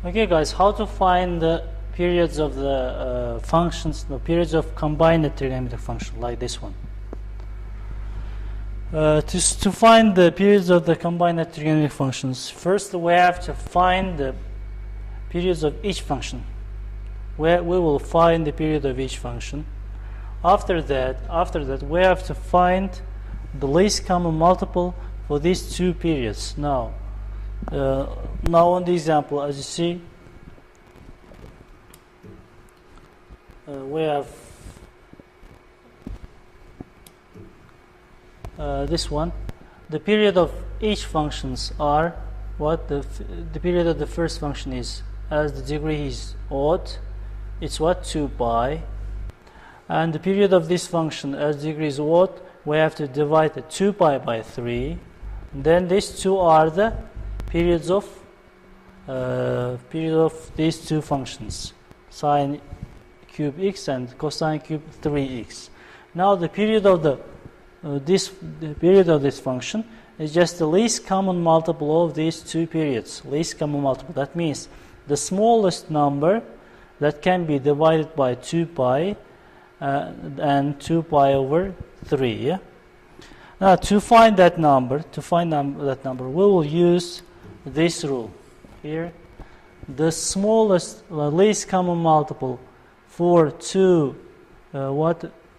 Okay guys, how to find the periods of the functions, the periods of combined trigonometric function like this one. To find the periods of the combined trigonometric functions, first we have to find the periods of each function. We will find the period of each function. After that we have to find the least common multiple for these two periods. Now on the example, as you see, we have this one. The period of each functions are what the period of the first function is, as the degree is odd, it's what, 2 pi, and the period of this function as the degree is odd, we have to divide the 2 pi by 3. Then these two are the periods of these two functions, sine cube x and cosine cube 3x. Now the period of this function is just the least common multiple of these two periods. Least common multiple. That means the smallest number that can be divided by 2 pi and 2 pi over 3. Yeah? Now to find that number, we will use this rule here. The smallest, least common multiple for two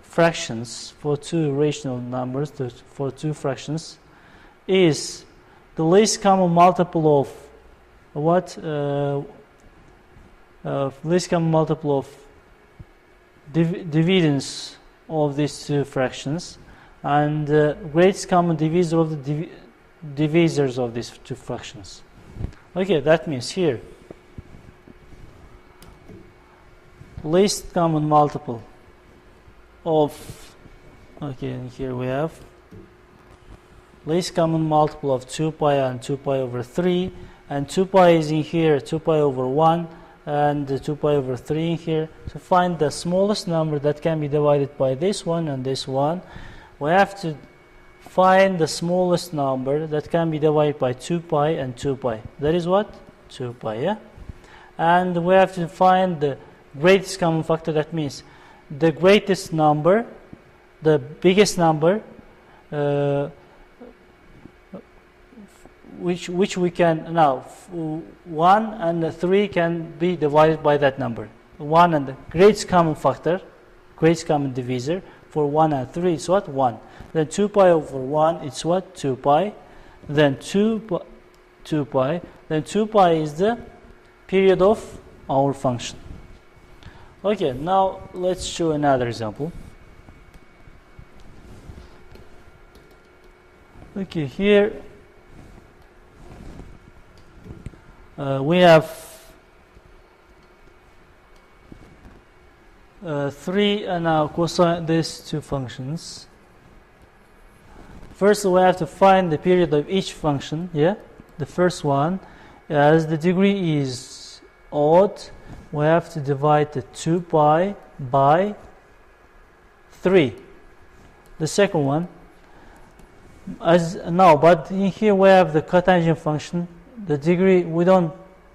fractions, for two rational numbers, for two fractions, is the least common multiple of what? Least common multiple of dividends of these two fractions, and greatest common divisor of the divisors of these two fractions. Okay, that means here least common multiple of, okay, and here we have least common multiple of 2 pi and 2 pi over 3, and 2 pi is in here, 2 pi over 1 and 2 pi over 3 in here. To find the smallest number that can be divided by this one and this one, we have to find the smallest number that can be divided by 2 pi and 2 pi. That is what? 2 pi, yeah? And we have to find the greatest common factor. That means the greatest number, the biggest number, which we can now, 1 and 3 can be divided by that number. 1 and the greatest common factor, greatest common divisor for 1 and 3 is what? 1. Then 2 pi over 1 it's what? 2 pi. Then 2 pi. Then 2 pi is the period of our function. Okay, now let's show another example. Okay, here we have 3 and now cosine these two functions. First we have to find the period of each function. Yeah, the first one, as the degree is odd, we have to divide the 2 pi by 3. The second one, but in here we have the cotangent function. The degree, we don't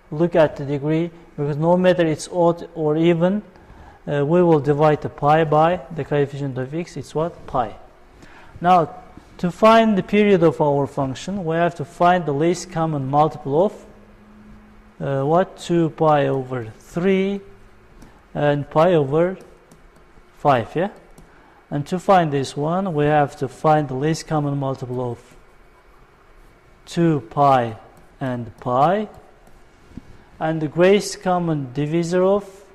look at the degree because no matter it's odd or even, we will divide the pi by the coefficient of x. It's what? Pi. Now to find the period of our function, we have to find the least common multiple of what? 2 pi over 3 and pi over 5, yeah? And to find this one, we have to find the least common multiple of 2 pi and pi, and the greatest common divisor of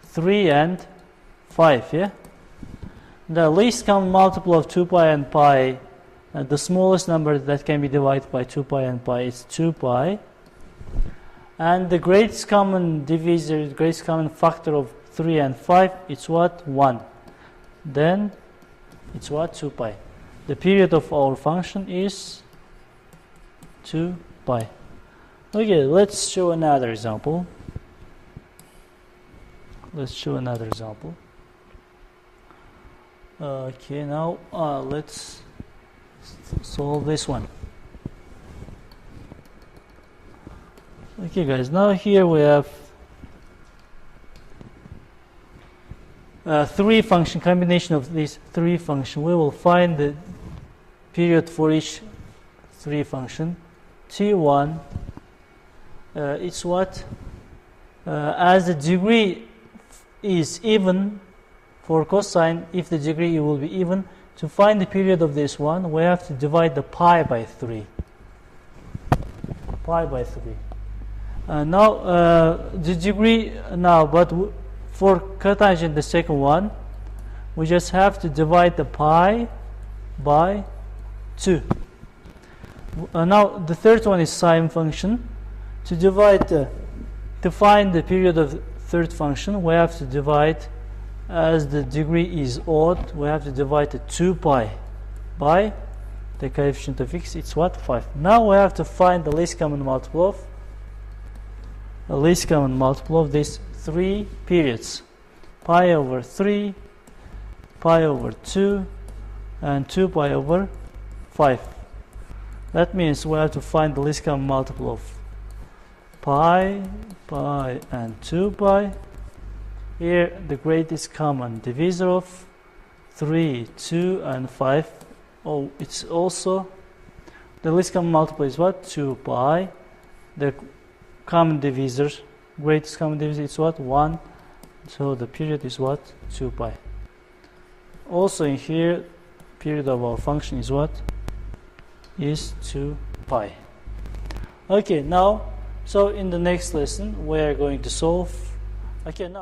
3 and 5, yeah? The least common multiple of 2 pi and pi, the smallest number that can be divided by 2 pi and pi is 2 pi. And the greatest common divisor, the greatest common factor of 3 and 5, it's what? 1. Then it's what? 2 pi. The period of our function is 2 pi. Okay, let's show another example. Okay, now let's solve this one. Okay guys, now here we have three function, combination of these three function. We will find the period for each three function. T1, it's what? As the degree is even for cosine, if the degree will be even, to find the period of this one, we have to divide the pi by 3. Pi by 3. Now, the degree now, but for cotangent, the second one, we just have to divide the pi by 2. Now, the third one is sine function. To divide, to find the period of the third function, we have to divide, as the degree is odd, we have to divide the 2 pi by the coefficient of x. It's what? 5. Now we have to find the least common multiple of these three periods: pi over 3, pi over 2, and 2 pi over 5. That means we have to find the least common multiple of pi, and 2 pi. Here the greatest common divisor of 3, 2, and 5. Oh, it's also the least common multiple is what? 2 pi. The common divisor, greatest common divisor is what? 1. So the period is what? 2 pi. Also in here, period of our function is what? Is 2 pi. Okay, now, so in the next lesson we are going to solve. Okay, now